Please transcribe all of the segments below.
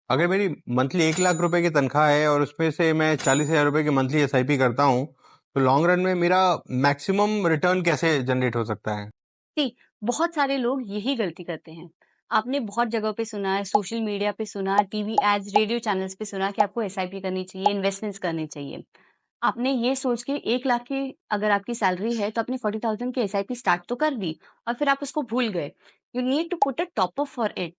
अगर मेरी मंथली 1 लाख रुपए की तनख्वाह है और उसमें से मैं 40,000 रुपए की मंथली एसआईपी करता हूँ, तो लॉन्ग रन में मेरा मैक्सिमम रिटर्न कैसे जनरेट हो सकता है? जी, बहुत सारे लोग यही गलती करते हैं। आपने बहुत जगहों पे सुना है, सोशल मीडिया पे सुना, टीवी एड्स, रेडियो चैनल्स पे सुना कि आपको एसआईपी करनी चाहिए, इन्वेस्टमेंट्स करनी चाहिए। आपने ये सोच के 1 लाख की अगर आपकी सैलरी है, तो आपने 40,000 की एसआईपी स्टार्ट तो कर दी और फिर आप उसको भूल गए। You need to put a topper for it.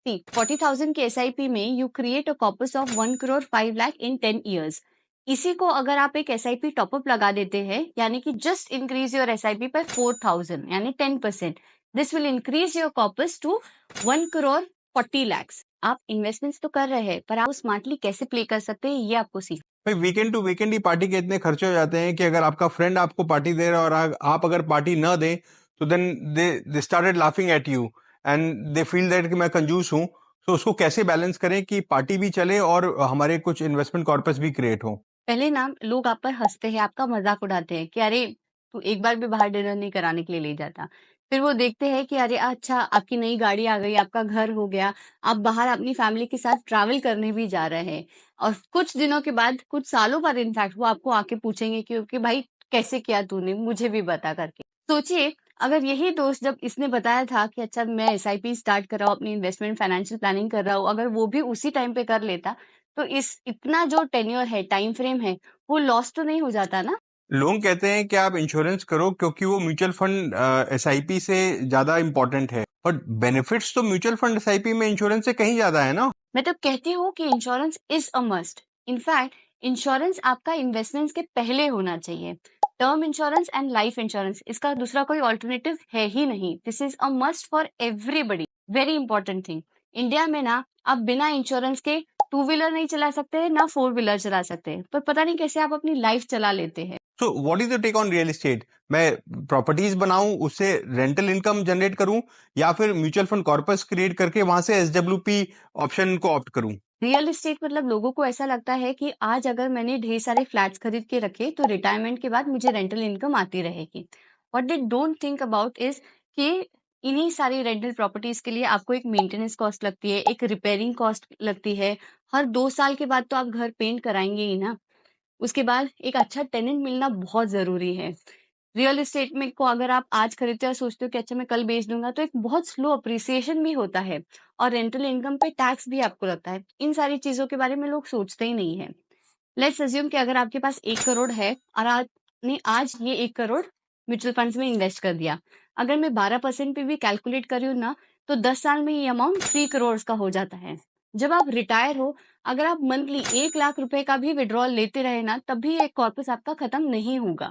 See 40,000 की एसआईपी में you create a corpus of 1 crore 5 lakh in 10 years. इसी को अगर आप एक एसआईपी टॉपअप लगा देते हैं, यानी कि just increase your SIP by 4,000 यानी 10%, this will increase your corpus to 1 crore 40 lakhs। आप इन्वेस्टमेंट्स तो कर रहे हैं, पर आप स्मार्टली कैसे प्ले कर सकते हैं, ये आपको सीख। भाई वीकेंड टू वीकेंड ही पार्टी के इतने खर्चे हो जाते हैं कि अगर आपका फ्रेंड आपको पार्टी दे रहा है और आप अगर पार्टी ना दें, तो then they started laughing at you and they feel that कि मैं कंजूस हूँ। तो उसको कैसे बैलेंस करें कि पार्टी भी चले और हमारे कुछ इन्वेस्टमेंट कॉर्पस भी क्रिएट हो? पहले ना लोग आप पर हँसते हैं, आपका मज़ाक उड़ाते हैं कि अरे! तू एक बार भी बाहर डिनर नहीं कराने के लिए ले जाता। फिर वो देखते हैं कि अरे अच्छा, आपकी नई गाड़ी आ गई, आपका घर हो गया, आप बाहर अपनी फैमिली के साथ ट्रैवल करने भी जा रहे हैं। और कुछ दिनों के बाद, कुछ सालों बाद इनफैक्ट वो आपको आके पूछेंगे कि भाई कैसे किया तूने? मुझे भी बता करके। सोचिए, अगर यही दोस्त जब इसने बताया था कि अच्छा मैं एसआईपी स्टार्ट कर रहा हूँ, अपनी इन्वेस्टमेंट फाइनेंशियल प्लानिंग कर रहा हूँ, अगर वो भी उसी टाइम पे कर लेता, तो इस इतना जो टेन्योर है, टाइम फ्रेम है, वो लॉस तो नहीं हो जाता ना? लोग कहते हैं कि आप इंश्योरेंस करो क्योंकि वो म्यूचुअल फंड एसआईपी से ज्यादा इंपॉर्टेंट है, बट बेनिफिट्स तो म्यूचुअल फंड एसआईपी में इंश्योरेंस से कहीं ज्यादा है ना? मैं तब कहती हूँ कि insurance is a must. In fact insurance आपका इन्वेस्टमेंट्स के पहले होना चाहिए। Term insurance and life insurance, इसका दूसरा कोई अल्टरनेटिव है ही नहीं। This is a must for everybody. Very important thing. India में ना आप बिना इंश्योरेंस के टू व्हीलर नहीं चला सकते, ना फोर व्हीलर चला सकते। पर पता नहीं कैसे आप अपनी लाइफ चला लेते हैं। So what is the take on real estate? मैं प्रॉपर्टीज बनाऊं, उससे रेंटल इनकम जनरेट करूं, या फिर म्यूचुअल फंड कॉर्पस क्रिएट करके वहां से एसडब्ल्यूपी ऑप्शन को ऑप्ट करूं? रियल एस्टेट मतलब लोगों को ऐसा लगता है कि आज अगर मैंने ढेर सारे फ्लैट्स खरीद के रखे, तो रिटायरमेंट के बाद मुझे रेंटल इनकम आती रहेगी। What they don't think about is कि इन्हीं सारी रेंटल प्रॉपर्टीज के लिए आपको एक मेंटेनेंस कॉस्ट लगती है, एक रिपेयरिंग कॉस्ट लगती है। हर 2 साल के बाद तो आप घर पेंट कराएंगे ही ना। उसके बाद एक अच्छा टेनेंट मिलना बहुत ज़रूरी है। रियल एस्टेट में को अगर आप आज खरीदते हो और सोचते हो कि अच्छा मैं कल बेच दूँगा, तो एक बहुत स्लो अप्रिसिएशन भी होता है और रेंटल इनकम पे टैक्स भी आपको लगता है। इन सारी चीज़ों के बारे में लोग सोचते ही नहीं हैं। लेट्स अज्यूम कि अगर आपके पास 1 करोड़ है और आपने आज ये 1 करोड़ म्यूचुअल फंड्स में इन्वेस्ट कर दिया। अगर मैं 12% पे भी कैलकुलेट कर रही हूँ ना, तो 10 साल में ये अमाउंट 3 करोड़ का हो जाता है। जब आप रिटायर हो, अगर आप मंथली 1 लाख रुपए का भी विथड्रॉल लेते रहे ना, तब भी ये कॉर्पस आपका खत्म नहीं होगा।